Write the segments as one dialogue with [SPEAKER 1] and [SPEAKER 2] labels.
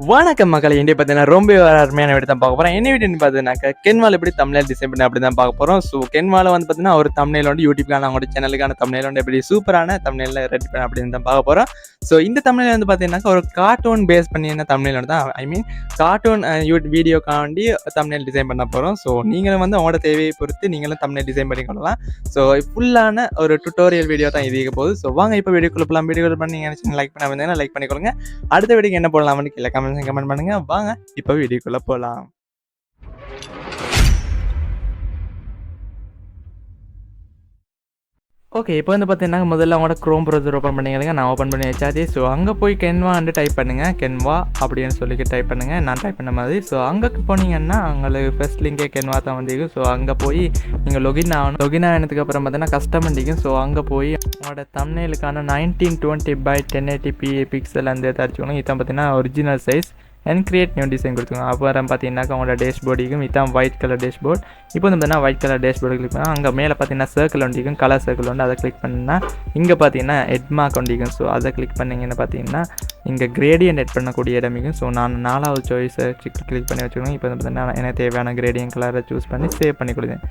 [SPEAKER 1] வணக்கம் மக்களே, இன்றைய பார்த்தீங்கன்னா ரொம்ப அருமையான வீடியோ தான் பார்க்க போகிறோம். என்ன வீடியோன்னு பார்த்தீங்கன்னாக்கா கென்வால் எப்படி தம்ப்நெயில் டிசைன் பண்ணி அப்படி தான் பார்க்க போகிறோம். ஸோ கென்வால வந்து பார்த்தீங்கன்னா ஒரு தம்ப்நெயில் வந்து யூடியூப்க்கான அவங்களோட சேனலுக்கான தம்ப்நெயில் வந்து எப்படி சூப்பரான தம்ப்நெயில் ரெடி பண்ண அப்படின்னு தான் பார்க்க போகிறோம். ஸோ இந்த தம்ப்நெயில் வந்து பார்த்தீங்கன்னாக்கா ஒரு கார்ட்டூன் பேஸ் பண்ணின தம்ப்நெயில் வந்து தான், ஐ மீன் கார்ட்டூன் வீடியோக்காண்டி தம்ப்நெயில் டிசைன் பண்ண போகிறோம். ஸோ நீங்களும் வந்து அவங்களோட தேவையை பொறுத்து நீங்களும் தம்ப்நெயில் டிசைன் பண்ணிக்கொள்ளலாம். ஸோ ஃபுல்லான ஒரு டுட்டோரியல் வீடியோ தான் இது இருக்க போகுது. ஸோ வாங்க இப்போ வீடியோக்குள்ள போகலாம். வீடியோக்குள்ள பண்ணி நீங்கள் லைக் பண்ண வந்தீங்கன்னா லைக் பண்ணிக்கொள்ளுங்க. அடுத்த வீடியோக்கு என்ன போடலாம்னு கீழே கமெண்ட் பண்ணுங்க. வாங்க இப்போ வீடியோக்குள்ள போலாம். ஓகே, இப்போ வந்து பார்த்தீங்கன்னா முதல்ல அவங்களோட க்ரோம் ப்ரௌசர் ஓப்பன் பண்ணிக்கிறீங்க. நான் ஓப்பன் பண்ணி வச்சாச்சு. ஸோ அங்கே போய் கென்வா வந்து டைப் பண்ணுங்கள். கென்வா அப்படின்னு சொல்லி டைப் பண்ணுங்கள். நான் டைப் பண்ண மாதிரி. ஸோ அங்கே போனீங்கன்னா உங்களுக்கு ஃபர்ஸ்ட் லிங்கே கென்வா தான் வந்துருக்கும். ஸோ அங்கே போய் நீங்கள் லொகின் ஆகணும். லொகின் ஆனதுக்கு அப்புறம் பார்த்தீங்கன்னா கஸ்டம் பண்ணிக்கும். ஸோ அங்கே போய் உங்களோட தம்ப்நெயிலுக்கான 1920x1080p பிக்சல் அந்த தச்சுக்கணும். இதான் பார்த்தீங்கன்னா original size and create new design கொடுத்துக்கோங்க. அப்புறம் பார்த்தீங்கன்னாக்கா உங்களோட டேஷ்போர்டுக்கும் இதான் ஒயிட் கலர் டேஷ்போர்ட். இப்போ வந்து பார்த்தீங்கன்னா ஒயிட் கலர் டேஷ்போர்டு கிளிக் பண்ணால் அங்கே மேலே பார்த்தீங்கன்னா சர்க்கிள் ஒண்டிக்கும், கலர் சர்க்கிள் ஒன்று. அதை கிளிக் பண்ணால் இங்கே பார்த்தீங்கன்னா ஹெட் மார்க் ஒண்டிக்கும். ஸோ அதை கிளிக் பண்ணிங்கன்னு பார்த்தீங்கன்னா இங்கே கிரேடியன்ட் எட் பண்ணக்கூடிய இடமிக்கும். ஸோ நான் 4வது சாய்ஸை கிளிக் பண்ணி வச்சுக்கணும். இப்போ வந்து பார்த்தீங்கன்னா எனக்கு தேவையான கிரேடியன்ட் கலரை சூஸ் பண்ணி சேவ் பண்ணி கொடுத்தேன்.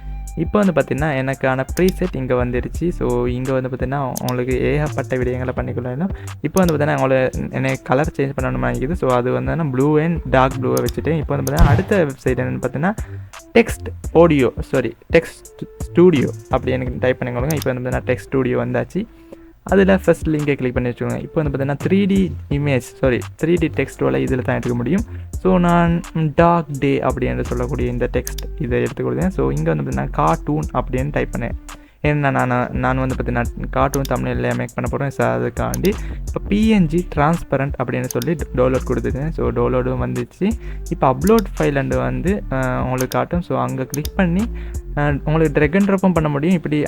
[SPEAKER 1] இப்போ வந்து பார்த்தீங்கன்னா எனக்கான ப்ரீசெட் இங்கே வந்துருச்சு. ஸோ இங்கே வந்து பார்த்தீங்கன்னா உங்களுக்கு ஏகப்பட்ட விடயங்களை பண்ணிக்கொள்ளலாம். இப்போ வந்து பார்த்தீங்கன்னா எனக்கு கலர் சேஞ்ச் பண்ணணுமா இருக்குது. ஸோ அது வந்து ப்ளூ அண்ட் டார்க் ப்ளூவை வச்சுட்டேன். இப்போ வந்து பார்த்தீங்கன்னா அடுத்த வெப்சைட் என்னென்னு பார்த்தீங்கன்னா டெக்ஸ்ட் ஸ்டூடியோ அப்படி எனக்கு டைப் பண்ணிக்கொள்ளுங்க. இப்போ வந்து பார்த்தீங்கன்னா டெக்ஸ்ட் ஸ்டூடியோ வந்தாச்சு. அதில் ஃபஸ்ட் லிங்கை கிளிக் பண்ணி வச்சுக்கோங்க. இப்போ வந்து பார்த்தீங்கன்னா 3D டெக்ஸ்ட்டோட இதில் தான் எடுக்க முடியும். ஸோ நான் டார்க் டே அப்படின்னு சொல்லக்கூடிய இந்த டெக்ஸ்ட் இதை எடுத்து கொடுத்தேன். ஸோ இங்கே வந்து பார்த்தீங்கன்னா கார்ட்டூன் அப்படின்னு டைப் பண்ணேன். ஏன்னா நான் வந்து பார்த்தீங்கன்னா கார்ட்டூன் தமிழில் மேக் பண்ண போகிறேன். ஸோ அதுக்காண்டி இப்போ PNG டிரான்ஸ்பரண்ட் அப்படின்னு சொல்லி டவுன்லோட் கொடுத்துருக்கேன். ஸோ டவுன்லோடும் வந்துச்சு. இப்போ அப்லோட் ஃபைல் அண்டு வந்து உங்களுக்கு காட்டும். ஸோ அங்கே கிளிக் பண்ணி உங்களுக்கு ட்ராக் அண்ட் ட்ராப்பும் பண்ண முடியும். இப்படி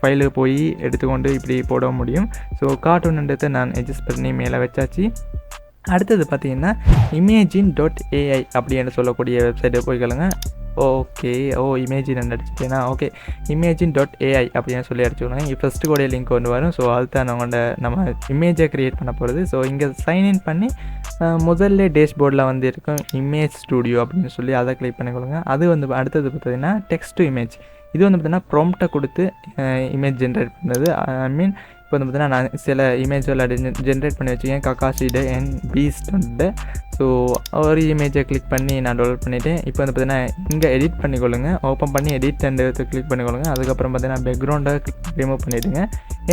[SPEAKER 1] ஃபைலுக்கு போய் எடுத்துக்கொண்டு இப்படி போட முடியும். ஸோ கார்ட்டூன்ன்றதை நான் அட்ஜஸ்ட் பண்ணி மேலே வச்சாச்சு. அடுத்தது பார்த்தீங்கன்னா imagine.ai அப்படின்னு சொல்லக்கூடிய வெப்சைட்டை போய்க்கலுங்க. ஓகே, இமேஜின் அடிச்சுட்டேன்னா ஓகே, imagine.ai அப்படின்னு சொல்லி அடிச்சுக்கோங்க. ஃபஸ்ட்டு கூட லிங்க் கொண்டு வரும். ஸோ அதுதான் நம்ம இமேஜை க்ரியேட் பண்ண போகிறது. ஸோ இங்கே சைன்இன் பண்ணி முதல்ல டேஷ்போர்டில் வந்து இருக்கும் இமேஜ் ஸ்டூடியோ அப்படின்னு சொல்லி அதை கிளிக் பண்ணிக்கொள்ளுங்க. அது வந்து அடுத்தது பார்த்தீங்கன்னா டெக்ஸ்ட் டு இமேஜ். இது வந்து பார்த்தீங்கன்னா ப்ராம்ப்டை கொடுத்து இமேஜ் ஜென்ரேட் பண்ணுறது. ஐ மீன் இப்போ வந்து பார்த்தீங்கன்னா நான் சில இமேஜில் ஜென்ரேட் பண்ணி வச்சுக்கேன். கக்காஷிடு அண்ட் பீஸ்ட் வந்து. ஸோ ஒரு இமேஜை கிளிக் பண்ணி நான் டவுன்லோட் பண்ணிவிட்டேன். இப்போ வந்து பார்த்தீங்கன்னா இங்கே எடிட் பண்ணிக்கொள்ளுங்க. ஓப்பன் பண்ணி எடிட் அண்ட் கிளிக் பண்ணிக்கொள்ளுங்க. அதுக்கப்புறம் பார்த்தீங்கன்னா பேக்ரவுண்டை ரிமூவ் பண்ணிவிடுங்க.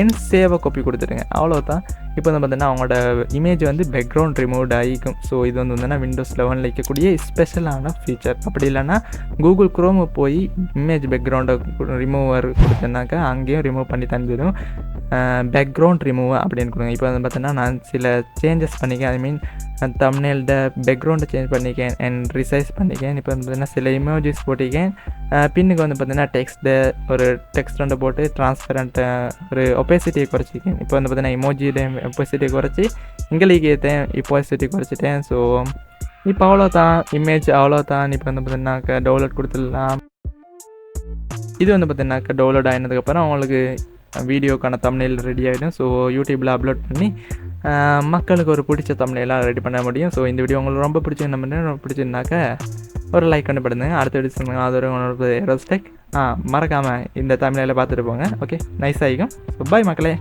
[SPEAKER 1] என் சேவை காப்பி கொடுத்துடுங்க. அவ்வளோதான். இப்போ வந்து பார்த்தீங்கன்னா அவங்களோட இமேஜ் வந்து பேக்ரவுண்ட் ரிமூவ் ஆகிக்கும். ஸோ இது வந்து பார்த்தீங்கன்னா Windows 11 இருக்கக்கூடிய ஸ்பெஷலான ஃபீச்சர். அப்படி இல்லைன்னா கூகுள் குரோமு போய் இமேஜ் பேக்ரவுண்டை ரிமூவர் கொடுத்தேன்னாக்கா அங்கேயும் ரிமூவ் பண்ணி தந்துடும். பேக்ரவுண்ட் ரிமூவ் அப்படின்னு கொடுங்க. இப்போ வந்து பார்த்தீங்கன்னா நான் சில சேஞ்சஸ் பண்ணிக்கேன். ஐ மீன் தம்ப்நெயில்ட பேக்ரவுண்டை சேஞ்ச் பண்ணிக்கேன் அண்ட் ரிசைஸ் பண்ணிக்கேன். இப்போ வந்து பார்த்தீங்கன்னா சில இமோஜிஸ் போட்டிக்கேன். பின்னுக்கு வந்து பார்த்தீங்கன்னா ஒரு டெக்ஸ்ட் ஒன்று போட்டு டிரான்ஸ்பரண்ட் ஒரு ஒப்பேசிட்டியை குறைச்சிக்கேன். இப்போ வந்து பார்த்தீங்கன்னா இமோஜியோட ஒப்பேசிட்டியை குறைச்சி இங்கிலீக்கு ஏற்றேன், ஒப்பேசிட்டி குறைச்சிட்டேன். ஸோ இப்போ அவ்வளோதான், இமேஜ் அவ்வளோதான். இப்போ வந்து பார்த்தீங்கன்னாக்கா டவுன்லோட் கொடுத்துடலாம். இது வந்து பார்த்தீங்கன்னாக்கா டவுன்லோட் ஆகினதுக்கப்புறம் அவங்களுக்கு வீடியோக்கான தம்ப்நெயில் ரெடி ஆகிடும். ஸோ யூடியூப்பில் அப்லோட் பண்ணி மக்களுக்கு ஒரு பிடிச்ச தம்ப்நெயிலாக ரெடி பண்ண முடியும். ஸோ இந்த வீடியோ உங்களுக்கு ரொம்ப பிடிச்சிருந்தாக்கா ஒரு லைக் பண்ணி படுங்க. அடுத்த வீடியோ சொல்லுங்கள். அது ஒரு உங்களோட எரோஸ்டெக் மறக்காமல் இந்த தம்ப்நெயிலை பார்த்துட்டு போங்க. ஓகே, நைஸ் ஆகிக்கும். ஸோ பாய் மக்களே.